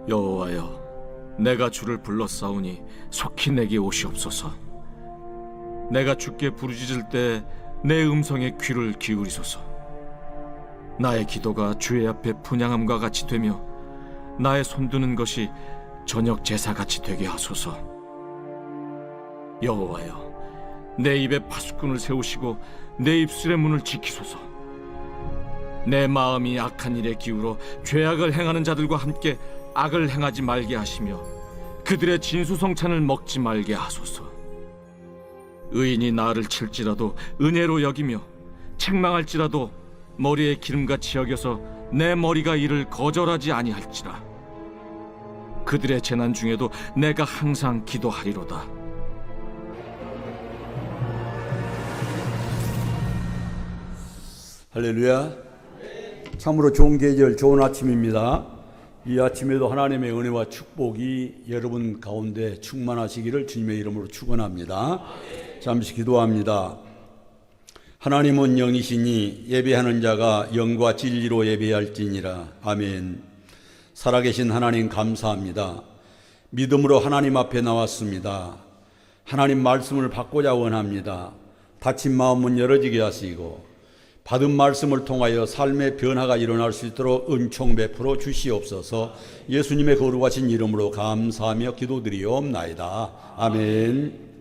여호와여, 내가 주를 불렀사오니 속히 내게 오시옵소서. 내가 주께 부르짖을 때 내 음성에 귀를 기울이소서. 나의 기도가 주의 앞에 분향함과 같이 되며 나의 손드는 것이 저녁 제사같이 되게 하소서. 여호와여, 내 입에 파수꾼을 세우시고 내 입술의 문을 지키소서. 내 마음이 악한 일에 기울어 죄악을 행하는 자들과 함께 악을 행하지 말게 하시며 그들의 진수성찬을 먹지 말게 하소서. 의인이 나를 칠지라도 은혜로 여기며 책망할지라도 머리에 기름같이 여겨서 내 머리가 이를 거절하지 아니할지라. 그들의 재난 중에도 내가 항상 기도하리로다. 할렐루야. 참으로 좋은 계절, 좋은 아침입니다. 이 아침에도 하나님의 은혜와 축복이 여러분 가운데 충만하시기를 주님의 이름으로 축원합니다. 잠시 기도합니다. 하나님은 영이시니 예배하는 자가 영과 진리로 예배할지니라. 아멘. 살아계신 하나님 감사합니다. 믿음으로 하나님 앞에 나왔습니다. 하나님 말씀을 받고자 원합니다. 닫힌 마음은 열어지게 하시고 받은 말씀을 통하여 삶의 변화가 일어날 수 있도록 은총 베풀어 주시옵소서. 예수님의 거룩하신 이름으로 감사하며 기도드리옵나이다. 아멘.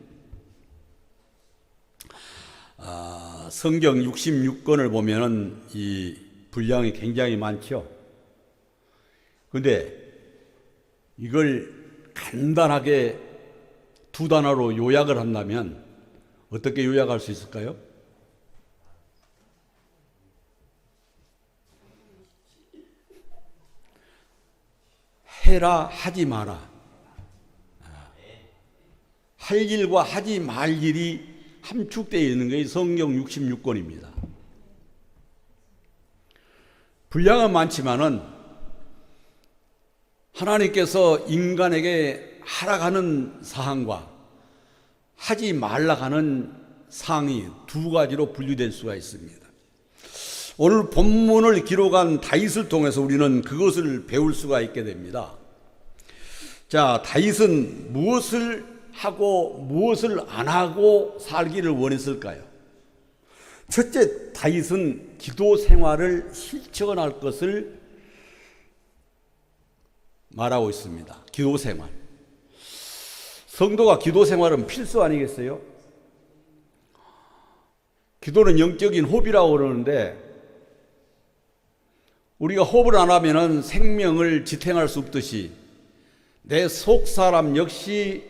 성경 66권을 보면은 이 분량이 굉장히 많죠. 근데 이걸 간단하게 두 단어로 요약을 한다면 어떻게 요약할 수 있을까요? 해라, 하지 마라. 할 일과 하지 말 일이 함축되어 있는 것이 성경 66권입니다. 분량은 많지만은 하나님께서 인간에게 하라가는 사항과 하지 말라 하는 사항이 두 가지로 분류될 수가 있습니다. 오늘 본문을 기록한 다윗을 통해서 우리는 그것을 배울 수가 있게 됩니다. 자, 다윗은 무엇을 하고 무엇을 안 하고 살기를 원했을까요? 첫째, 다윗은 기도 생활을 실천할 것을 말하고 있습니다. 기도 생활. 성도가 기도 생활은 필수 아니겠어요? 기도는 영적인 호흡이라고 그러는데 우리가 호흡을 안 하면은 생명을 지탱할 수 없듯이 내 속 사람 역시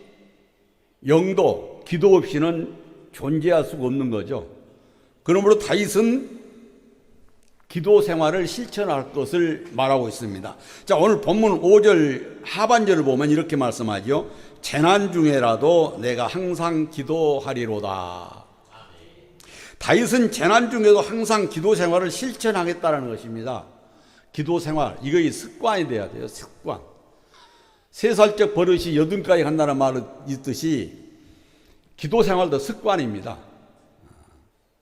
영도 기도 없이는 존재할 수가 없는 거죠. 그러므로 다윗은 기도 생활을 실천할 것을 말하고 있습니다. 자, 오늘 본문 5절 하반절을 보면 이렇게 말씀하죠. 재난 중에라도 내가 항상 기도하리로다. 다윗은 재난 중에도 항상 기도 생활을 실천하겠다는 것입니다. 기도 생활, 이거 습관이 돼야 돼요. 습관. 3살적 버릇이 8까지 간다는 말이 있듯이 기도 생활도 습관입니다.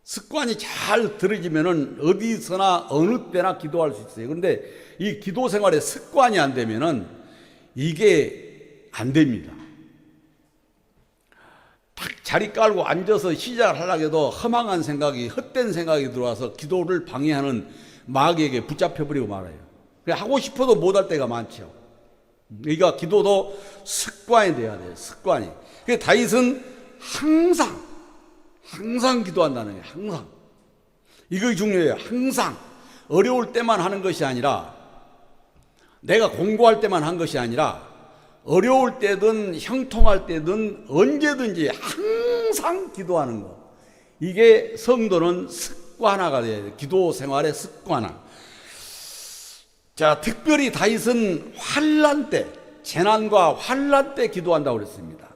습관이 잘 들어지면은 어디서나 어느 때나 기도할 수 있어요. 그런데 이 기도 생활의 습관이 안 되면은 이게 안 됩니다. 딱 자리 깔고 앉아서 시작하려고 해도 허망한 생각이, 헛된 생각이 들어와서 기도를 방해하는 마귀에게 붙잡혀버리고 말아요. 하고 싶어도 못할 때가 많죠. 그러니까 기도도 습관이 돼야 돼요. 습관이. 그래서 다윗은 항상 기도한다는 거예요. 항상. 이거 중요해요. 항상. 어려울 때만 하는 것이 아니라, 내가 공부할 때만 한 것이 아니라, 어려울 때든 형통할 때든 언제든지 항상 기도하는 것. 이게 성도는 습관화가 돼야 돼요. 기도 생활의 습관화. 자, 특별히 다윗은 환난 때, 재난과 환난 때 기도한다고 그랬습니다.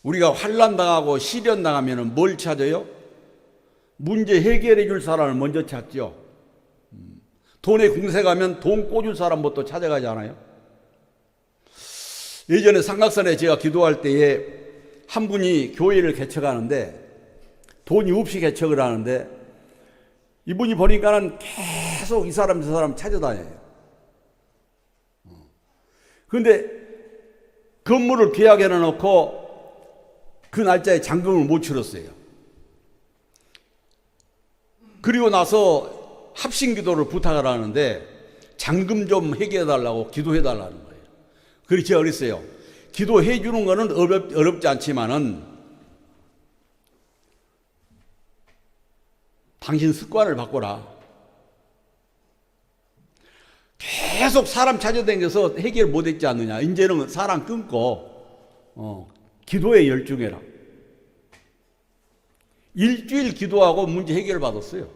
우리가 환난 당하고 시련 당하면 뭘 찾아요? 문제 해결해 줄 사람을 먼저 찾죠. 돈에 궁세 가면 돈 꿔줄 사람부터 찾아가지 않아요? 예전에 삼각산에 제가 기도할 때에 한 분이 교회를 개척하는데 돈이 없이 개척을 하는데 이분이 보니까는 계속 이 사람 저 사람 찾아다녀요. 그런데 건물을 계약해 놓고 그 날짜에 잔금을 못 치렀어요. 그리고 나서 합심기도를 부탁을 하는데 잔금 좀 해결해 달라고 기도해 달라는 거예요. 그래서 제가 그랬어요. 기도해 주는 거는 어렵지 않지만은 당신 습관을 바꿔라. 계속 사람 찾아다녀서 해결 못했지 않느냐. 이제는 사람 끊고 기도에 열중해라. 일주일 기도하고 문제 해결 받았어요.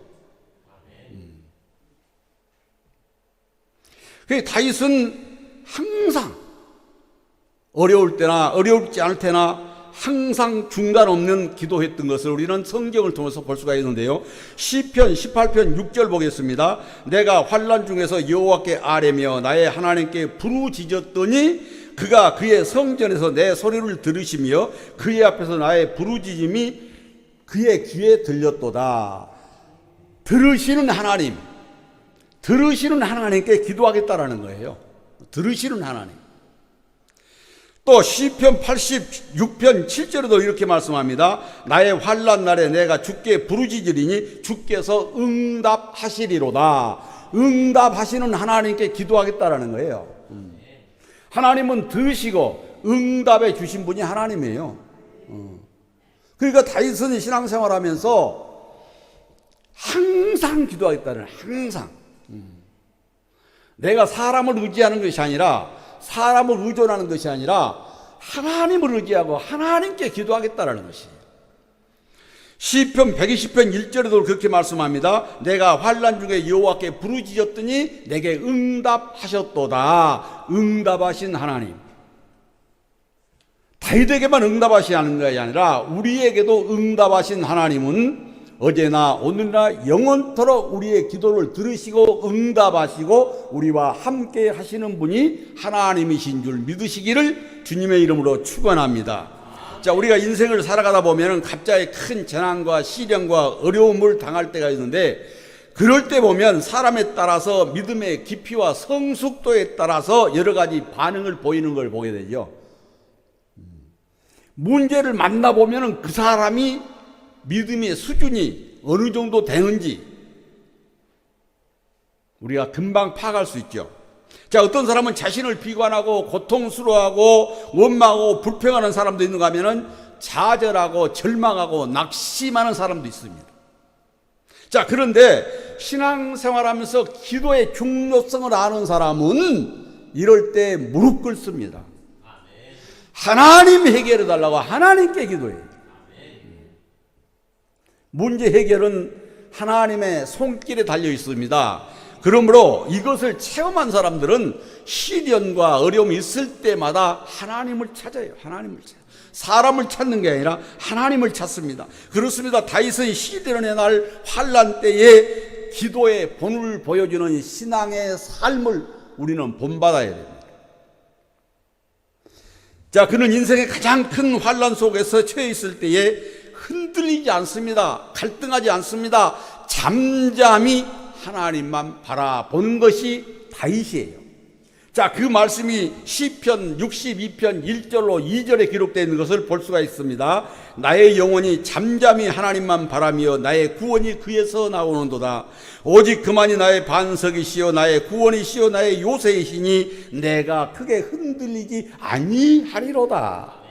다윗은 항상 어려울 때나 어렵지 않을 때나 항상 중단 없는 기도했던 것을 우리는 성경을 통해서 볼 수가 있는데요. 시편 18편 6절 보겠습니다. 내가 환난 중에서 여호와께 아뢰며 나의 하나님께 부르짖었더니 그가 그의 성전에서 내 소리를 들으시며 그의 앞에서 나의 부르짖음이 그의 귀에 들렸도다. 들으시는 하나님께 기도하겠다라는 거예요. 들으시는 하나님. 또 시편 86편 7절에도 이렇게 말씀합니다. 나의 환난 날에 내가 주께 부르짖으리니 주께서 응답하시리로다. 응답하시는 하나님께 기도하겠다라는 거예요. 하나님은 들으시고 응답해 주신 분이 하나님이에요. 그러니까 다윗은 신앙생활하면서 항상 기도하겠다는, 항상. 내가 사람을 의지하는 것이 아니라, 사람을 의존하는 것이 아니라 하나님을 의지하고 하나님께 기도하겠다라는 것이에요. 시편 120편 1절에도 그렇게 말씀합니다. 내가 환난 중에 여호와께 부르짖었더니 내게 응답하셨도다. 응답하신 하나님. 다윗에게만 응답하시는 것이 아니라 우리에게도 응답하신 하나님은 어제나 오늘나 영원토록 우리의 기도를 들으시고 응답하시고 우리와 함께 하시는 분이 하나님이신 줄 믿으시기를 주님의 이름으로 축원합니다. 자, 우리가 인생을 살아가다 보면 갑자기 큰 재난과 시련과 어려움을 당할 때가 있는데, 그럴 때 보면 사람에 따라서 믿음의 깊이와 성숙도에 따라서 여러 가지 반응을 보이는 걸 보게 되죠. 문제를 만나보면 그 사람이 믿음의 수준이 어느 정도 되는지 우리가 금방 파악할 수 있죠. 자, 어떤 사람은 자신을 비관하고 고통스러워하고 원망하고 불평하는 사람도 있는가 하면은 좌절하고 절망하고 낙심하는 사람도 있습니다. 자, 그런데 신앙생활하면서 기도의 중요성을 아는 사람은 이럴 때 무릎 꿇습니다. 하나님 해결해 달라고 하나님께 기도해요. 문제 해결은 하나님의 손길에 달려 있습니다. 그러므로 이것을 체험한 사람들은 시련과 어려움이 있을 때마다 하나님을 찾아요. 하나님을 찾아요. 사람을 찾는 게 아니라 하나님을 찾습니다. 그렇습니다. 다윗은 시련의 날 환난 때에 기도의 본을 보여주는 신앙의 삶을 우리는 본받아야 됩니다. 자, 그는 인생의 가장 큰 환난 속에서 처해 있을 때에 흔들리지 않습니다. 갈등하지 않습니다. 잠잠히 하나님만 바라보는 것이 다윗이에요. 자, 그 말씀이 시편 62편 1절로 2절에 기록되어 있는 것을 볼 수가 있습니다. 나의 영혼이 잠잠히 하나님만 바라며 나의 구원이 그에서 나오는도다. 오직 그만이 나의 반석이시요 나의 구원이시요 나의 요새이시니 내가 크게 흔들리지 아니하리로다.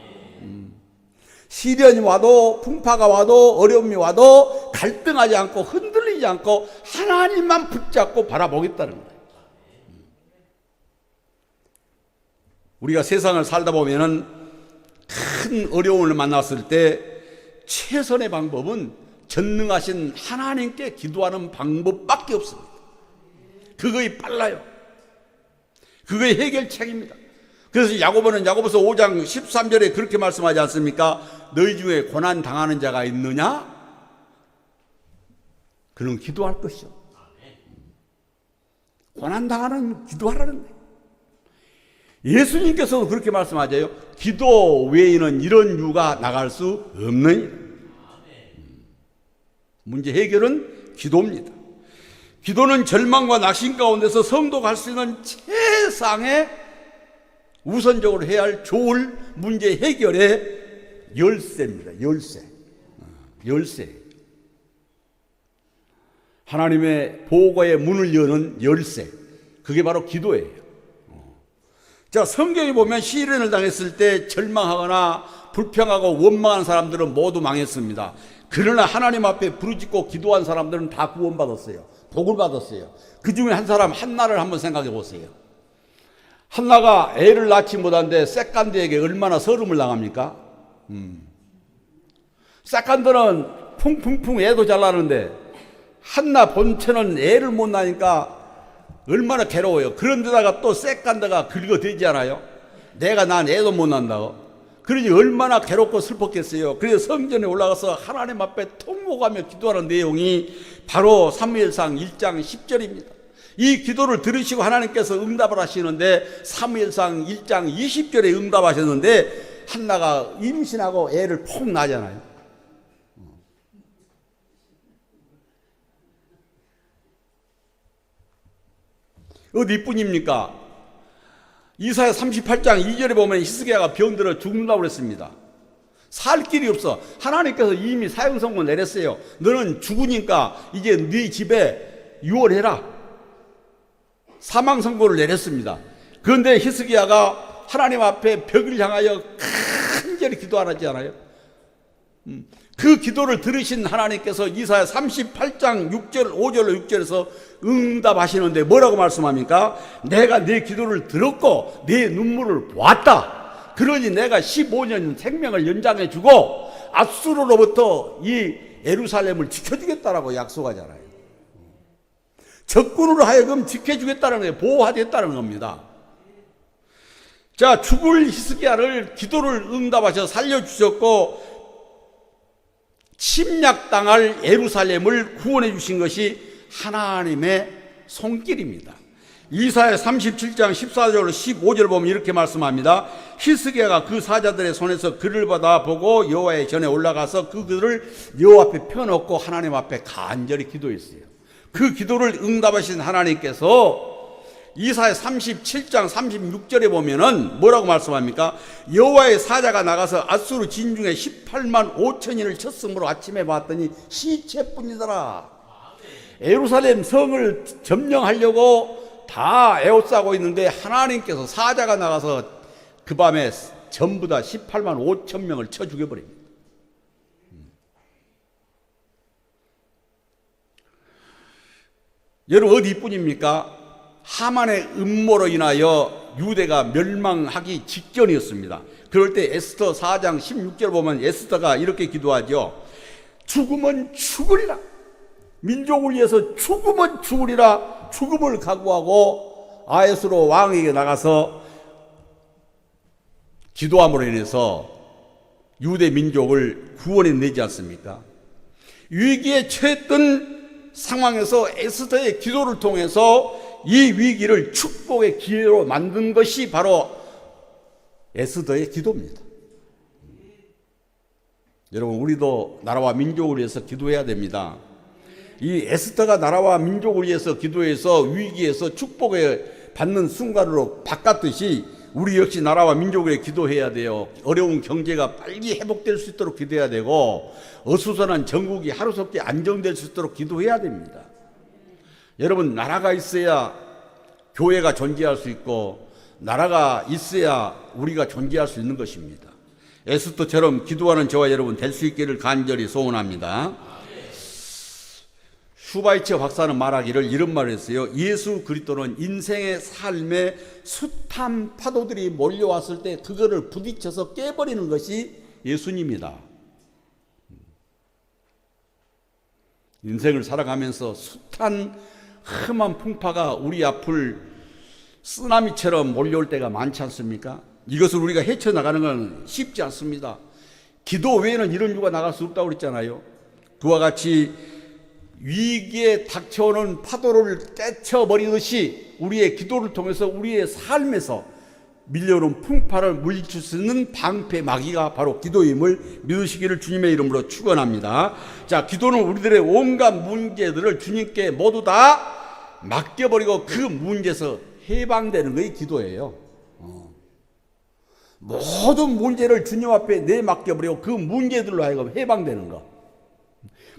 시련이 와도 풍파가 와도 어려움이 와도 갈등하지 않고 흔들리지 않고 하나님만 붙잡고 바라보겠다는 거예요. 우리가 세상을 살다 보면은 큰 어려움을 만났을 때 최선의 방법은 전능하신 하나님께 기도하는 방법밖에 없습니다. 그거이 빨라요. 그거의 해결책입니다. 그래서 야고보는 야고보서 5장 13절에 그렇게 말씀하지 않습니까? 너희 중에 고난 당하는 자가 있느냐? 그는 기도할 것이요. 고난 당하는 기도하라는 거예요. 예수님께서도 그렇게 말씀하세요. 기도 외에는 이런 유가 나갈 수 없느니라. 문제 해결은 기도입니다. 기도는 절망과 낙심 가운데서 성도가 할 수 있는 최상의 우선적으로 해야 할 좋을 문제 해결의 열쇠입니다. 열쇠. 하나님의 보호의 문을 여는 열쇠. 그게 바로 기도예요. 자, 성경에 보면 시련을 당했을 때 절망하거나 불평하고 원망한 사람들은 모두 망했습니다. 그러나 하나님 앞에 부르짖고 기도한 사람들은 다 구원받았어요. 복을 받았어요. 그 중에 한 사람 한나를 한번 생각해 보세요. 한나가 애를 낳지 못한데 셋간드에게 얼마나 서름을 당합니까? 셋간드는 풍풍풍 애도 잘 나는데 한나 본체는 애를 못 낳으니까 얼마나 괴로워요. 그런데다가 또 셋간드가 긁어대지 않아요? 내가 난 애도 못 낳는다고. 그러니 얼마나 괴롭고 슬펐겠어요. 그래서 성전에 올라가서 하나님 앞에 통곡하며 기도하는 내용이 바로 사무엘상 1장 10절입니다. 이 기도를 들으시고 하나님께서 응답을 하시는데 사무엘상 1장 20절에 응답하셨는데 한나가 임신하고 애를 폭 낳잖아요. 어디뿐입니까? 이사야 38장 2절에 보면 히스기야가 병들어 죽는다고 그랬습니다. 살 길이 없어. 하나님께서 이미 사형 선고 내렸어요. 너는 죽으니까 이제 네 집에 유월해라. 사망 선고를 내렸습니다. 그런데 히스기야가 하나님 앞에 벽을 향하여 간절히 기도하지 않아요? 그 기도를 들으신 하나님께서 이사야 38장 6절 5절로 6절에서 응답하시는데 뭐라고 말씀합니까? 내가 네 기도를 들었고 네 눈물을 보았다. 그러니 내가 15년 생명을 연장해 주고 앗수르로부터 이 예루살렘을 지켜주겠다라고 약속하잖아요. 적군으로 하여금 지켜주겠다는 거예요. 보호하겠다는 겁니다. 자, 죽을 히스기야를 기도를 응답하셔서 살려주셨고 침략당할 예루살렘을 구원해 주신 것이 하나님의 손길입니다. 이사야 37장 14절로 15절 보면 이렇게 말씀합니다. 히스기야가 그 사자들의 손에서 글을 받아 보고 여호와의 전에 올라가서 그 글을 여호와 앞에 펴놓고 하나님 앞에 간절히 기도했어요. 그 기도를 응답하신 하나님께서 이사야 37장 36절에 보면은 뭐라고 말씀합니까? 여호와의 사자가 나가서 앗수르 진중에 18만 5천인을 쳤으므로 아침에 봤더니 시체뿐이더라. 예루살렘 성을 점령하려고 다 에워싸고 있는데 하나님께서 사자가 나가서 그 밤에 전부 다 18만 5천 명을 쳐 죽여버립니다. 여러분 어디뿐입니까? 하만의 음모로 인하여 유대가 멸망하기 직전이었습니다. 그럴 때 에스더 4장 16절 보면 에스더가 이렇게 기도하죠. 죽으면 죽으리라. 민족을 위해서 죽으면 죽으리라. 죽음을 각오하고 아에스로 왕에게 나가서 기도함으로 인해서 유대 민족을 구원해내지 않습니까? 위기에 처했던 상황에서 에스더의 기도를 통해서 이 위기를 축복의 기회로 만든 것이 바로 에스더의 기도입니다. 여러분 우리도 나라와 민족을 위해서 기도해야 됩니다. 이 에스더가 나라와 민족을 위해서 기도해서 위기에서 축복을 받는 순간으로 바꿨듯이 우리 역시 나라와 민족을 위해 기도해야 돼요. 어려운 경제가 빨리 회복될 수 있도록 기도해야 되고 어수선한 전국이 하루속히 안정될 수 있도록 기도해야 됩니다. 여러분 나라가 있어야 교회가 존재할 수 있고 나라가 있어야 우리가 존재할 수 있는 것입니다. 에스더처럼 기도하는 저와 여러분 될 수 있기를 간절히 소원합니다. 슈바이처 박사는 말하기를 이런 말을 했어요. 예수 그리스도는 인생의 삶에 숱한 파도들이 몰려왔을 때 그거를 부딪혀서 깨버리는 것이 예수님이다. 인생을 살아가면서 숱한 험한 풍파가 우리 앞을 쓰나미처럼 몰려올 때가 많지 않습니까? 이것을 우리가 헤쳐나가는 건 쉽지 않습니다. 기도 외에는 이런 이유가 나갈 수 없다고 그랬잖아요. 그와 같이 위기에 닥쳐오는 파도를 떼쳐버리듯이 우리의 기도를 통해서 우리의 삶에서 밀려오는 풍파를 물리칠 수 있는 방패 마귀가 바로 기도임을 믿으시기를 주님의 이름으로 축원합니다. 자, 기도는 우리들의 온갖 문제들을 주님께 모두 다 맡겨버리고 그 문제에서 해방되는 것이 기도예요. 모든 문제를 주님 앞에 내맡겨버리고 그 문제들로 하여금 해방되는 것.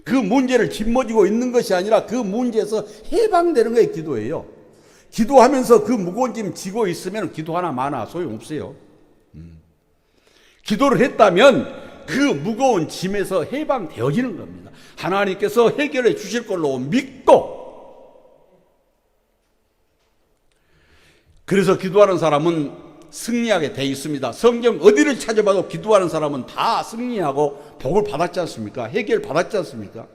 그 문제를 짊어지고 있는 것이 아니라 그 문제에서 해방되는 거에 기도예요. 기도하면서 그 무거운 짐 지고 있으면 기도 하나 많아 소용없어요. 기도를 했다면 그 무거운 짐에서 해방되어지는 겁니다. 하나님께서 해결해 주실 걸로 믿고, 그래서 기도하는 사람은 승리하게 돼 있습니다. 성경 어디를 찾아봐도 기도하는 사람은 다 승리하고 복을 받았지 않습니까? 해결 받았지 않습니까?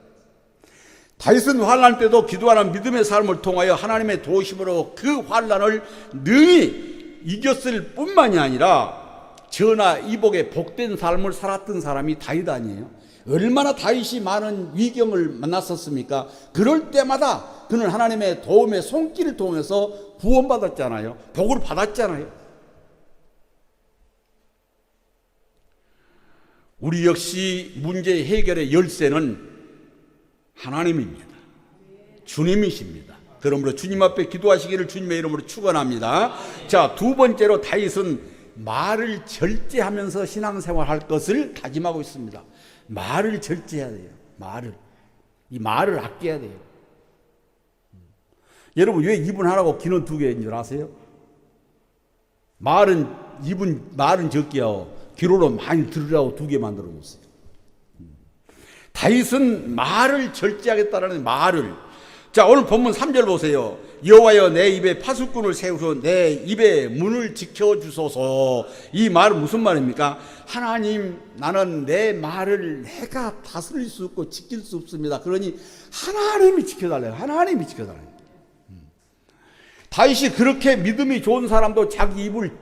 다윗은 환난 때도 기도하는 믿음의 삶을 통하여 하나님의 도우심으로 그 환난을 능히 이겼을 뿐만이 아니라 전하 이복의 복된 삶을 살았던 사람이 다윗 아니에요? 얼마나 다윗이 많은 위경을 만났었습니까? 그럴 때마다 그는 하나님의 도움의 손길을 통해서 구원받았잖아요. 복을 받았잖아요. 우리 역시 문제 해결의 열쇠는 하나님입니다. 주님이십니다. 그러므로 주님 앞에 기도하시기를 주님의 이름으로 축원합니다. 자, 두 번째로 다윗은 말을 절제하면서 신앙생활 할 것을 다짐하고 있습니다. 말을 절제해야 돼요. 이 말을 아껴야 돼요. 여러분, 왜 입은 하나고 귀는 두 개인 줄 아세요? 말은 적게 하고 귀로로 많이 들으라고 두 개 만들어 줬어요. 다윗은 말을 절제하겠다라는 말을. 자, 오늘 본문 3절 보세요. 여호와여 내 입에 파수꾼을 세우소 내 입의 문을 지켜주소서. 이 말은 무슨 말입니까? 하나님, 나는 내 말을 내가 다스릴 수 없고 지킬 수 없습니다. 그러니 하나님이 지켜달래요. 하나님이 지켜달래요. 다윗이 그렇게 믿음이 좋은 사람도 자기 입을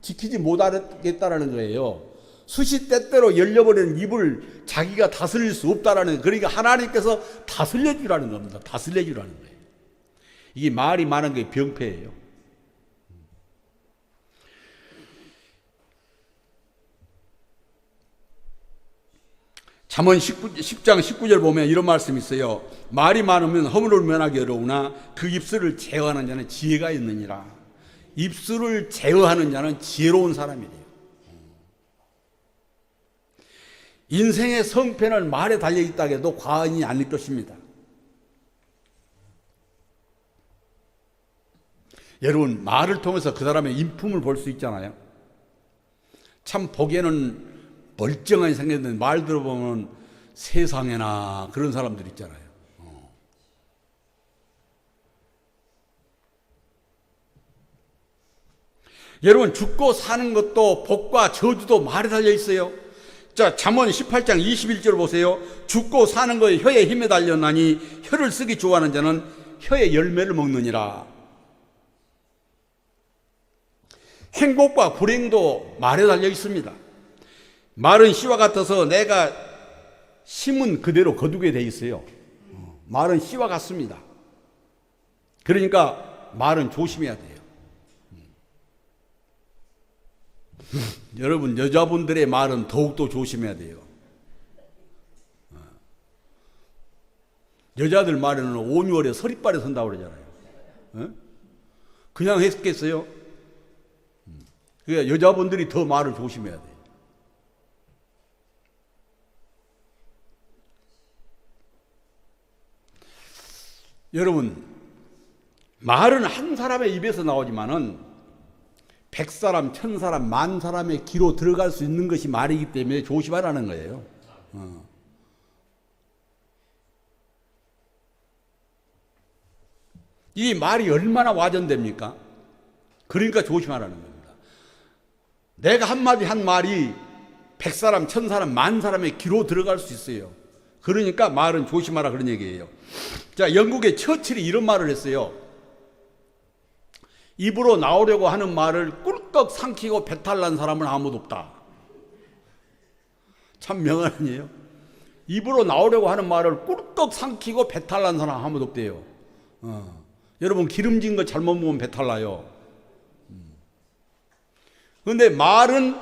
지키지 못하겠다라는 거예요. 수시때때로 열려버리는 입을 자기가 다스릴 수 없다라는, 그러니까 하나님께서 다스려 주라는 겁니다. 다스려 주라는 거예요. 이게 말이 많은 게 병폐예요. 잠언 10장 19절 보면 이런 말씀이 있어요. 말이 많으면 허물을 면하기 어려우나 그 입술을 제어하는 자는 지혜가 있느니라. 입술을 제어하는 자는 지혜로운 사람이래요. 인생의 성패는 말에 달려있다 해도 과언이 아닐 것입니다. 여러분, 말을 통해서 그 사람의 인품을 볼 수 있잖아요. 참 보기에는 멀쩡하게 생겼는데 말 들어보면 세상에나 그런 사람들 있잖아요. 여러분, 죽고 사는 것도 복과 저주도 말에 달려 있어요. 자, 잠언 18장 21절 보세요. 죽고 사는 것에 혀에 힘에 달렸나니 혀를 쓰기 좋아하는 자는 혀의 열매를 먹느니라. 행복과 불행도 말에 달려 있습니다. 말은 씨와 같아서 내가 심은 그대로 거두게 돼 있어요. 말은 씨와 같습니다. 그러니까 말은 조심해야 돼요. 여러분, 여자분들의 말은 더욱더 조심해야 돼요. 여자들 말에는 온유월에 서리발에 선다고 그러잖아요. 그냥 했겠어요? 그러니까 여자분들이 더 말을 조심해야 돼요. 여러분, 말은 한 사람의 입에서 나오지만은 100사람, 1000사람, 10,000사람의 귀로 들어갈 수 있는 것이 말이기 때문에 조심하라는 거예요. 이 말이 얼마나 와전됩니까? 그러니까 조심하라는 겁니다. 내가 한마디 한 말이 100사람, 1000사람, 10,000사람의 귀로 들어갈 수 있어요. 그러니까 말은 조심하라 그런 얘기예요. 자, 영국의 처칠이 이런 말을 했어요. 입으로 나오려고 하는 말을 꿀꺽 삼키고 배탈난 사람은 아무도 없다. 참 명언 아니에요? 입으로 나오려고 하는 말을 꿀꺽 삼키고 배탈난 사람 아무도 없대요. 여러분, 기름진 거 잘못 먹으면 배탈나요. 그런데 말은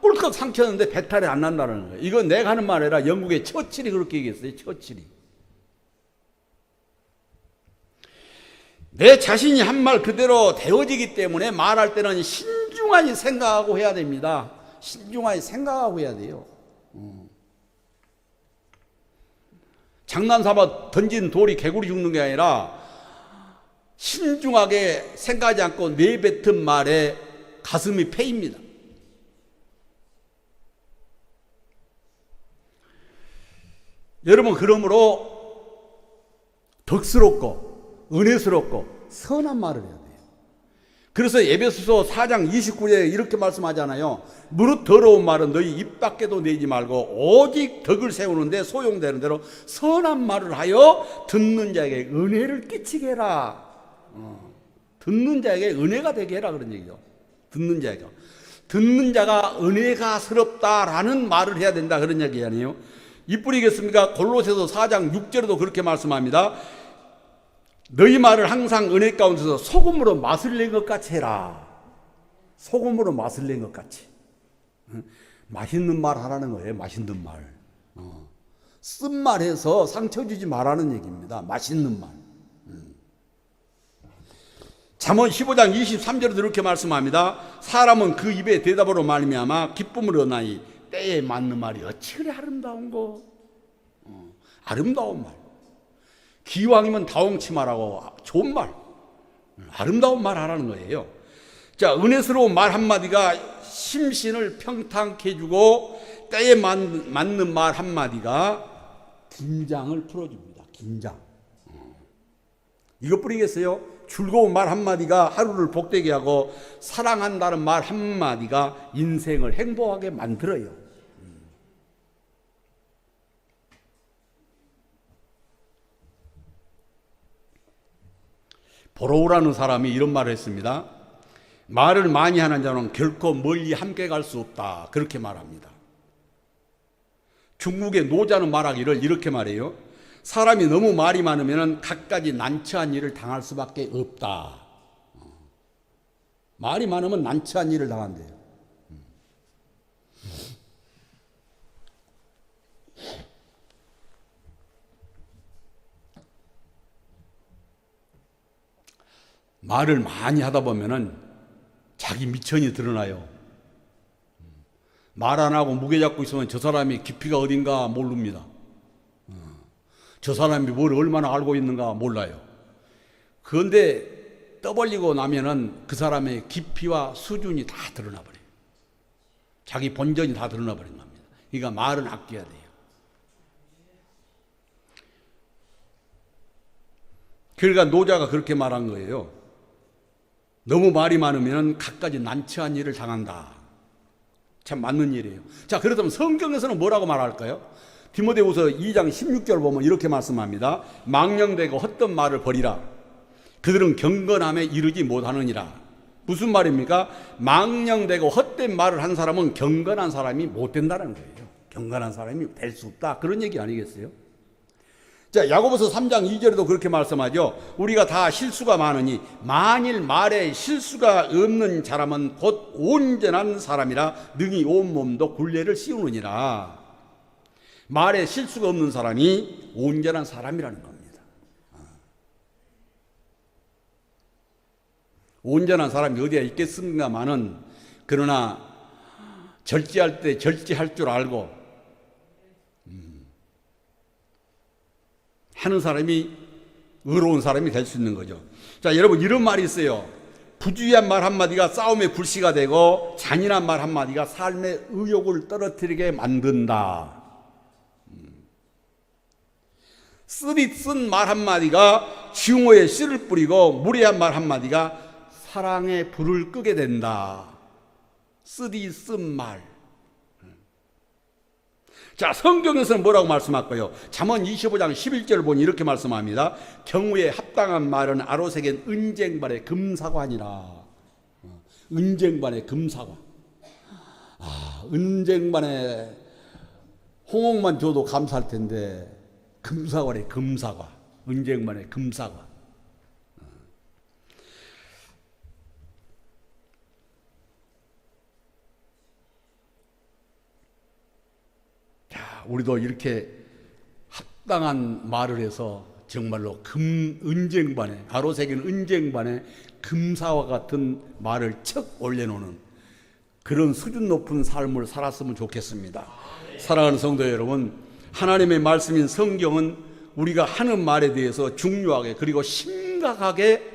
꿀꺽 삼켰는데 배탈이 안 난다는 거예요. 이건 내가 하는 말 아니라 영국의 처칠이 그렇게 얘기했어요. 처칠이. 내 자신이 한 말 그대로 되어지기 때문에 말할 때는 신중하게 신중하게 생각하고 해야 됩니다. 신중하게 생각하고 해야 돼요. 장난삼아 던진 돌이 개구리 죽는 게 아니라 신중하게 생각하지 않고 내뱉은 말에 가슴이 패입니다. 여러분, 그러므로 덕스럽고 은혜스럽고 선한 말을 해야 돼요. 그래서 에베소서 4장 29절에 이렇게 말씀하잖아요. 무릇 더러운 말은 너희 입 밖에도 내지 말고 오직 덕을 세우는데 소용되는 대로 선한 말을 하여 듣는 자에게 은혜를 끼치게 해라. 듣는 자에게 은혜가 되게 해라, 그런 얘기죠. 듣는 자에게. 듣는 자가 은혜가 스럽다라는 말을 해야 된다, 그런 얘기 아니에요. 이뿐이겠습니까? 골로새서 4장 6절에도 그렇게 말씀합니다. 너희 말을 항상 은혜 가운데서 소금으로 맛을 낸 것 같이 해라. 소금으로 맛을 낸 것 같이. 맛있는 말 하라는 거예요. 맛있는 말. 쓴 말해서 상처 주지 말라는 얘기입니다. 맛있는 말. 잠언 15장 23절에도 이렇게 말씀합니다. 사람은 그 입의 대답으로 말미암아 기쁨을 얻나니 때에 맞는 말이 어찌 그리 아름다운고. 아름다운 말. 기왕이면 다홍치 말하고 좋은 말, 아름다운 말 하라는 거예요. 자, 은혜스러운 말 한마디가 심신을 평탄케 해주고 때에 맞는 말 한마디가 긴장을 풀어줍니다. 긴장. 이것뿐이겠어요? 즐거운 말 한마디가 하루를 복되게 하고 사랑한다는 말 한마디가 인생을 행복하게 만들어요. 보로우라는 사람이 이런 말을 했습니다. 말을 많이 하는 자는 결코 멀리 함께 갈 수 없다, 그렇게 말합니다. 중국의 노자는 말하기를 이렇게 말해요. 사람이 너무 말이 많으면 갖가지 난처한 일을 당할 수밖에 없다. 말이 많으면 난처한 일을 당한대요. 말을 많이 하다 보면은 자기 미천이 드러나요. 말 안 하고 무게 잡고 있으면 저 사람이 깊이가 어딘가 모릅니다. 저 사람이 뭘 얼마나 알고 있는가 몰라요. 그런데 떠벌리고 나면은 그 사람의 깊이와 수준이 다 드러나 버려요. 자기 본전이 다 드러나 버린 겁니다. 그러니까 말은 아껴야 돼요. 그러니까 노자가 그렇게 말한 거예요. 너무 말이 많으면 갖가지 난처한 일을 당한다. 참 맞는 일이에요. 자, 그렇다면 성경에서는 뭐라고 말할까요? 디모데후서 2장 16절 보면 이렇게 말씀합니다. 망령되고 헛된 말을 버리라. 그들은 경건함에 이르지 못하느니라. 무슨 말입니까? 망령되고 헛된 말을 한 사람은 경건한 사람이 못 된다는 거예요. 경건한 사람이 될 수 없다, 그런 얘기 아니겠어요? 자, 야고보서 3장 2절에도 그렇게 말씀하죠. 우리가 다 실수가 많으니 만일 말에 실수가 없는 사람은 곧 온전한 사람이라 능히 온몸도 굴레를 씌우느니라. 말에 실수가 없는 사람이 온전한 사람이라는 겁니다. 온전한 사람이 어디에 있겠습니까마는, 그러나 절제할 때 절제할 줄 알고 하는 사람이 의로운 사람이 될 수 있는 거죠. 자, 여러분, 이런 말이 있어요. 부주의한 말 한마디가 싸움의 불씨가 되고 잔인한 말 한마디가 삶의 의욕을 떨어뜨리게 만든다. 쓰리 쓴 말 한마디가 증오의 씨를 뿌리고 무례한 말 한마디가 사랑의 불을 끄게 된다. 쓰리 쓴 말. 자, 성경에서는 뭐라고 말씀할까요? 잠언 25장 11절을 보니 이렇게 말씀합니다. 경우에 합당한 말은 아로새긴 은쟁반의 금사과니라. 은쟁반의 금사과. 은쟁반에 홍옥만 줘도 감사할 텐데 금사과래, 금사과. 은쟁반의 금사과. 우리도 이렇게 합당한 말을 해서 정말로 은쟁반에, 아로새긴 은쟁반에 금사와 같은 말을 척 올려놓는 그런 수준 높은 삶을 살았으면 좋겠습니다. 사랑하는 성도 여러분, 하나님의 말씀인 성경은 우리가 하는 말에 대해서 중요하게 그리고 심각하게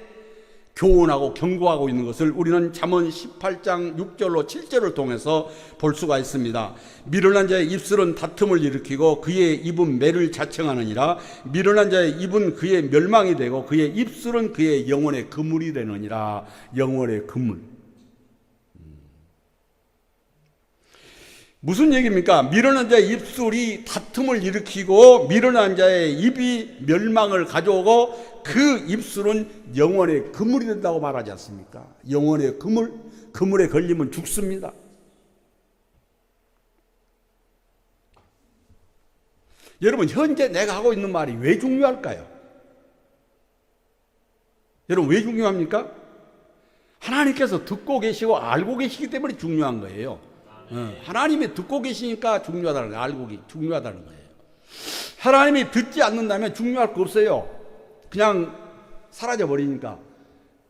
교훈하고 경고하고 있는 것을 우리는 잠언 18장 6절로 7절을 통해서 볼 수가 있습니다. 미련한 자의 입술은 다툼을 일으키고 그의 입은 매를 자청하느니라. 미련한 자의 입은 그의 멸망이 되고 그의 입술은 그의 영혼의 그물이 되느니라. 영혼의 그물. 무슨 얘기입니까? 미련한 자의 입술이 다툼을 일으키고 미련한 자의 입이 멸망을 가져오고 그 입술은 영혼의 그물이 된다고 말하지 않습니까? 영혼의 그물, 그물에 걸리면 죽습니다. 여러분, 현재 내가 하고 있는 말이 왜 중요할까요? 여러분, 왜 중요합니까? 하나님께서 듣고 계시고 알고 계시기 때문에 중요한 거예요. 하나님이 듣고 계시니까 중요하다는 거예요. 알고 중요하다는 거예요. 하나님이 듣지 않는다면 중요할 거 없어요. 그냥 사라져 버리니까.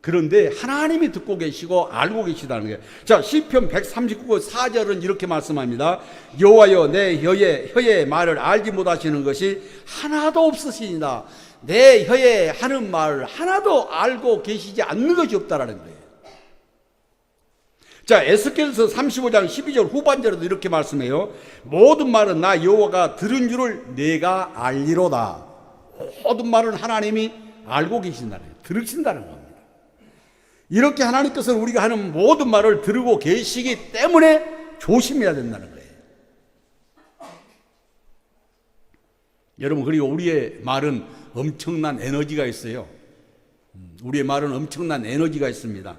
그런데 하나님이 듣고 계시고 알고 계시다는 거예요. 자, 시편 139편 4절은 이렇게 말씀합니다. 여호와여, 내 혀의 말을 알지 못하시는 것이 하나도 없으시니라. 내 혀에 하는 말을 하나도 알고 계시지 않는 것이 없다라는 거예요. 자, 에스겔서 35장 12절 후반절에도 이렇게 말씀해요. 모든 말은 나 여호와가 들은 줄을 내가 알리로다. 모든 말은 하나님이 알고 계신다는 거예요. 들으신다는 겁니다. 이렇게 하나님께서는 우리가 하는 모든 말을 들고 계시기 때문에 조심해야 된다는 거예요. 여러분, 그리고 우리의 말은 엄청난 에너지가 있어요. 우리의 말은 엄청난 에너지가 있습니다.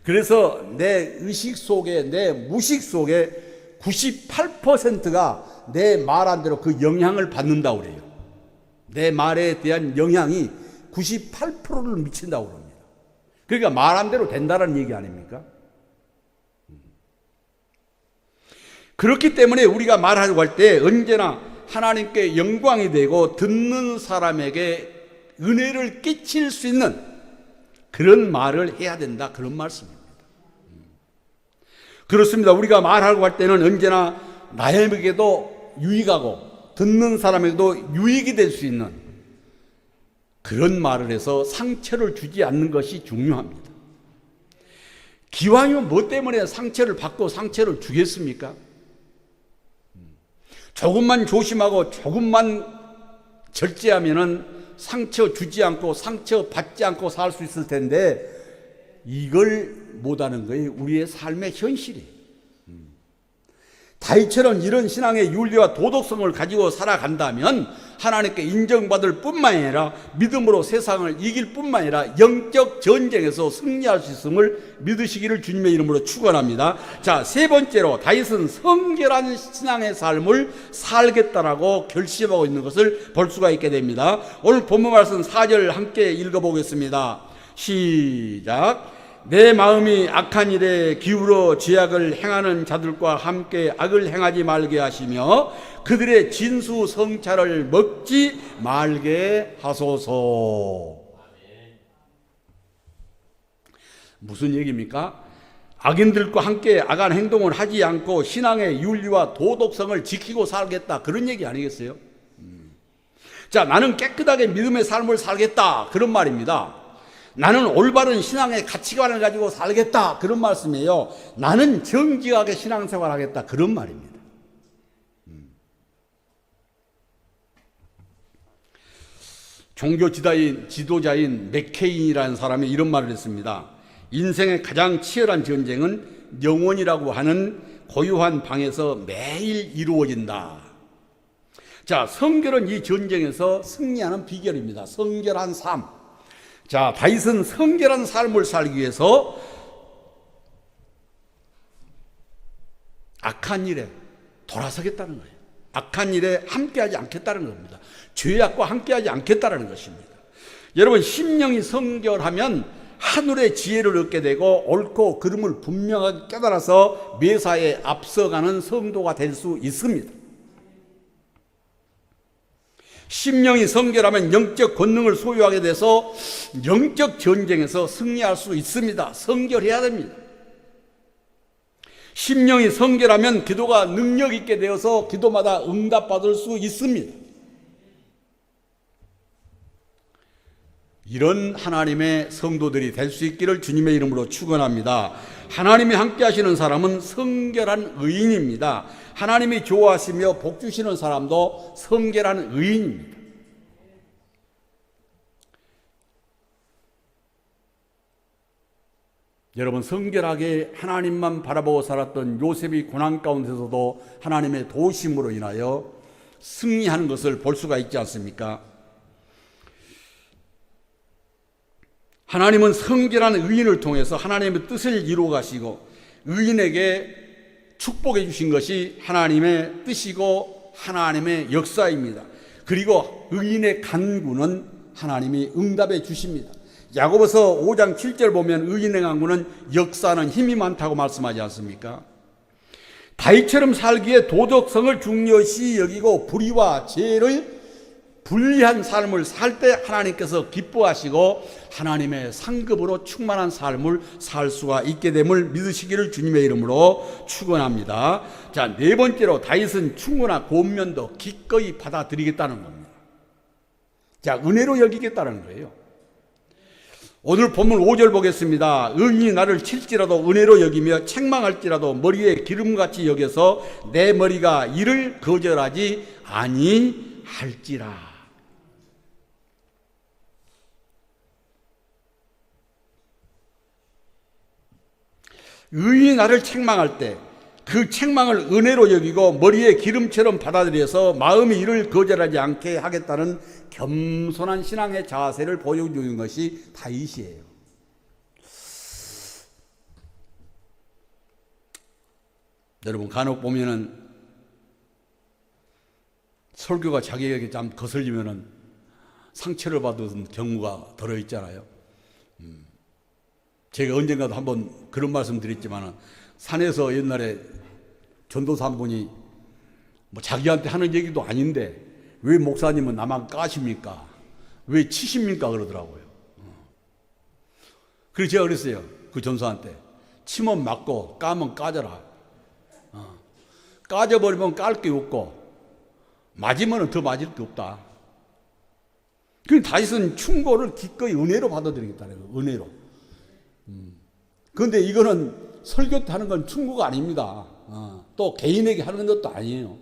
그래서 내 의식 속에, 내 무식 속에 98%가 내 말한 대로 그 영향을 받는다고 그래요. 내 말에 대한 영향이 98%를 미친다고 그럽니다. 그러니까 말한 대로 된다는 얘기 아닙니까? 그렇기 때문에 우리가 말하려고 할 때 언제나 하나님께 영광이 되고 듣는 사람에게 은혜를 끼칠 수 있는 그런 말을 해야 된다, 그런 말씀입니다. 그렇습니다. 우리가 말하려고 할 때는 언제나 나에게도 유익하고 듣는 사람에게도 유익이 될 수 있는 그런 말을 해서 상처를 주지 않는 것이 중요합니다. 기왕이면 뭐 때문에 상처를 받고 상처를 주겠습니까? 조금만 조심하고 조금만 절제하면은 상처 주지 않고 상처 받지 않고 살 수 있을 텐데 이걸 못하는 거예요. 우리의 삶의 현실이. 다윗처럼 이런 신앙의 윤리와 도덕성을 가지고 살아간다면 하나님께 인정받을 뿐만 아니라 믿음으로 세상을 이길 뿐만 아니라 영적 전쟁에서 승리할 수 있음을 믿으시기를 주님의 이름으로 축원합니다. 자, 세 번째로 다윗은 성결한 신앙의 삶을 살겠다라고 결심하고 있는 것을 볼 수가 있게 됩니다. 오늘 본문 말씀 4절 함께 읽어보겠습니다. 시작. 내 마음이 악한 일에 기울어 죄악을 행하는 자들과 함께 악을 행하지 말게 하시며 그들의 진수 성찰을 먹지 말게 하소서. 무슨 얘기입니까? 악인들과 함께 악한 행동을 하지 않고 신앙의 윤리와 도덕성을 지키고 살겠다, 그런 얘기 아니겠어요? 자, 나는 깨끗하게 믿음의 삶을 살겠다, 그런 말입니다. 나는 올바른 신앙의 가치관을 가지고 살겠다, 그런 말씀이에요. 나는 정직하게 신앙생활 하겠다, 그런 말입니다. 종교 지도자인 맥케인이라는 사람이 이런 말을 했습니다. 인생의 가장 치열한 전쟁은 영혼이라고 하는 고요한 방에서 매일 이루어진다. 자, 성결은 이 전쟁에서 승리하는 비결입니다. 성결한 삶. 자, 다윗은 성결한 삶을 살기 위해서 악한 일에 돌아서겠다는 거예요. 악한 일에 함께하지 않겠다는 겁니다. 죄악과 함께하지 않겠다는 것입니다. 여러분, 심령이 성결하면 하늘의 지혜를 얻게 되고 옳고 그름을 분명하게 깨달아서 매사에 앞서가는 성도가 될 수 있습니다. 심령이 성결하면 영적 권능을 소유하게 돼서 영적 전쟁에서 승리할 수 있습니다. 성결해야 됩니다. 심령이 성결하면 기도가 능력 있게 되어서 기도마다 응답받을 수 있습니다. 이런 하나님의 성도들이 될 수 있기를 주님의 이름으로 축원합니다. 하나님이 함께 하시는 사람은 성결한 의인입니다. 하나님이 좋아하시며 복 주시는 사람도 성결한 의인입니다. 여러분, 성결하게 하나님만 바라보고 살았던 요셉이 고난 가운데서도 하나님의 도우심으로 인하여 승리하는 것을 볼 수가 있지 않습니까? 하나님은 성결한 의인을 통해서 하나님의 뜻을 이루어 가시고 의인에게 축복해 주신 것이 하나님의 뜻이고 하나님의 역사입니다. 그리고 의인의 간구는 하나님이 응답해 주십니다. 야고보서 5장 7절 보면 의인의 간구는 역사는 힘이 많다고 말씀하지 않습니까? 다윗처럼 살기에 도덕성을 중요시 여기고 불의와 죄를 분리한 삶을 살 때 하나님께서 기뻐하시고 하나님의 상급으로 충만한 삶을 살 수가 있게 됨을 믿으시기를 주님의 이름으로 축원합니다. 자, 네 번째로 다윗은 충고나 권면도 기꺼이 받아들이겠다는 겁니다. 자, 은혜로 여기겠다는 거예요. 오늘 본문 5절 보겠습니다. 의인이 나를 칠지라도 은혜로 여기며 책망할지라도 머리에 기름같이 여겨서 내 머리가 이를 거절하지 아니할지라. 의인이 나를 책망할 때 그 책망을 은혜로 여기고 머리에 기름처럼 받아들여서 마음이 이를 거절하지 않게 하겠다는 겸손한 신앙의 자세를 보여주는 것이 다윗이에요. 여러분, 간혹 보면은 설교가 자기에게 좀 거슬리면은 상처를 받은 경우가 들어있잖아요. 제가 언젠가도 한번 그런 말씀 드렸지만 산에서 옛날에 전도사 한 분이 뭐 자기한테 하는 얘기도 아닌데 왜 목사님은 나만 까십니까? 왜 치십니까? 그러더라고요. 그래서 제가 그랬어요. 그 전도사한테 치면 맞고 까면 까져라. 까져버리면 깔 게 없고 맞으면 더 맞을 게 없다. 그 다윗은 충고를 기꺼이 은혜로 받아들이겠다는 거예요. 은혜로. 그런데 이거는 설교 때 하는 건 충고가 아닙니다. 또 개인에게 하는 것도 아니에요.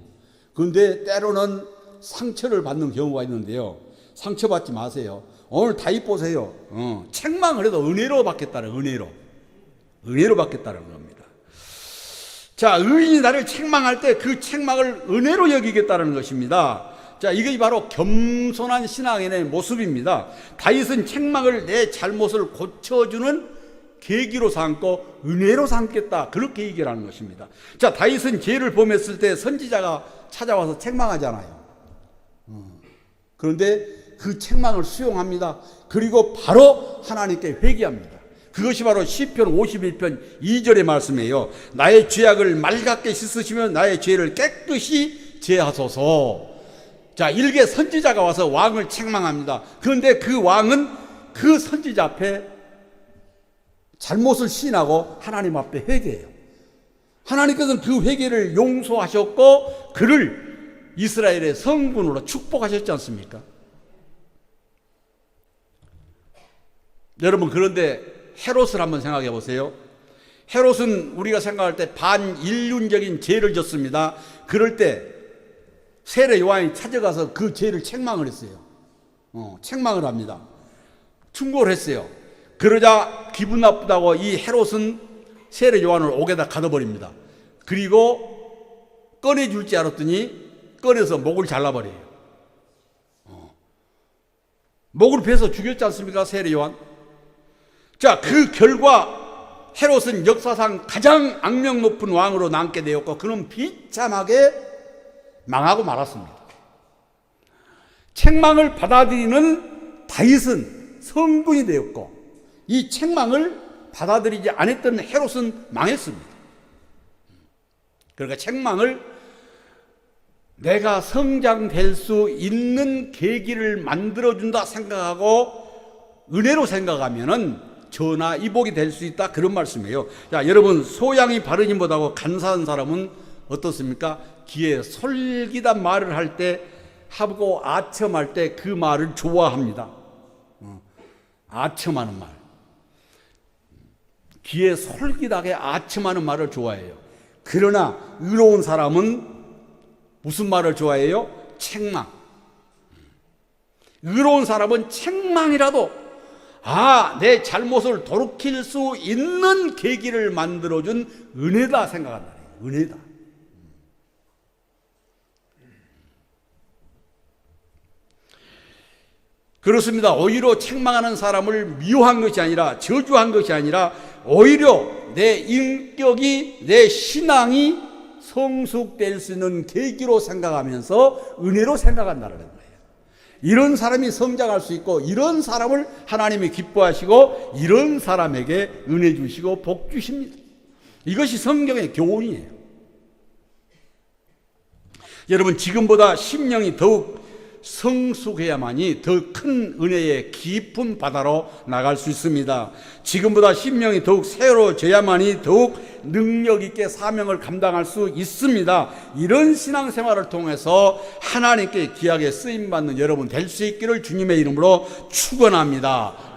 그런데 때로는 상처를 받는 경우가 있는데요. 상처받지 마세요. 오늘 다윗 보세요. 책망을 해도 은혜로 받겠다는, 은혜로 받겠다는 겁니다. 자, 의인이 나를 책망할 때 그 책망을 은혜로 여기겠다는 것입니다. 자, 이게 바로 겸손한 신앙인의 모습입니다. 다윗은 책망을 내 잘못을 고쳐주는 계기로 삼고 은혜로 삼겠다, 그렇게 얘기를 하는 것입니다. 자, 다윗은 죄를 범했을 때 선지자가 찾아와서 책망하잖아요. 그런데 그 책망을 수용합니다. 그리고 바로 하나님께 회개합니다. 그것이 바로 시편 51편 2절의 말씀이에요. 나의 죄악을 맑게 씻으시며 나의 죄를 깨끗이 제하소서. 자, 일개 선지자가 와서 왕을 책망합니다. 그런데 그 왕은 그 선지자 앞에 잘못을 시인하고 하나님 앞에 회개해요. 하나님께서는 그 회개를 용서하셨고 그를 이스라엘의 성군으로 축복하셨지 않습니까? 여러분, 그런데 헤롯을 한번 생각해 보세요. 헤롯은 우리가 생각할 때 반인륜적인 죄를 졌습니다. 그럴 때 세례 요한이 찾아가서 그 죄를 책망을 했어요. 책망을 합니다. 충고를 했어요. 그러자 기분 나쁘다고 이 헤롯은 세례 요한을 옥에다 가둬버립니다. 그리고 꺼내줄 줄 알았더니 꺼내서 목을 잘라버려요. 목을 베서 죽였지 않습니까? 세례 요한. 자, 그 결과 헤롯은 역사상 가장 악명 높은 왕으로 남게 되었고 그는 비참하게 망하고 말았습니다. 책망을 받아들이는 다윗은 성군이 되었고 이 책망을 받아들이지 않았던 헤롯은 망했습니다. 그러니까 책망을 내가 성장될 수 있는 계기를 만들어준다 생각하고 은혜로 생각하면은 전화위복이 될 수 있다, 그런 말씀이에요. 자, 여러분, 소양이 바르지 못하고 간사한 사람은 어떻습니까? 귀에 솔깃한 말을 할 때 하고 아첨할 때 그 말을 좋아합니다. 아첨하는 말, 귀에 솔깃하게 아첨하는 말을 좋아해요. 그러나 의로운 사람은 무슨 말을 좋아해요? 책망. 의로운 사람은 책망이라도 내 잘못을 돌이킬 수 있는 계기를 만들어준 은혜다 생각한다. 은혜다. 그렇습니다. 오히려 책망하는 사람을 미워한 것이 아니라, 저주한 것이 아니라, 오히려 내 인격이, 내 신앙이 성숙될 수 있는 계기로 생각하면서 은혜로 생각한다는 거예요. 이런 사람이 성장할 수 있고, 이런 사람을 하나님이 기뻐하시고, 이런 사람에게 은혜 주시고 복 주십니다. 이것이 성경의 교훈이에요. 여러분, 지금보다 심령이 더욱 성숙해야만이 더 큰 은혜의 깊은 바다로 나갈 수 있습니다. 지금보다 심령이 더욱 새로워져야만이 더욱 능력 있게 사명을 감당할 수 있습니다. 이런 신앙생활을 통해서 하나님께 귀하게 쓰임받는 여러분 될 수 있기를 주님의 이름으로 축원합니다.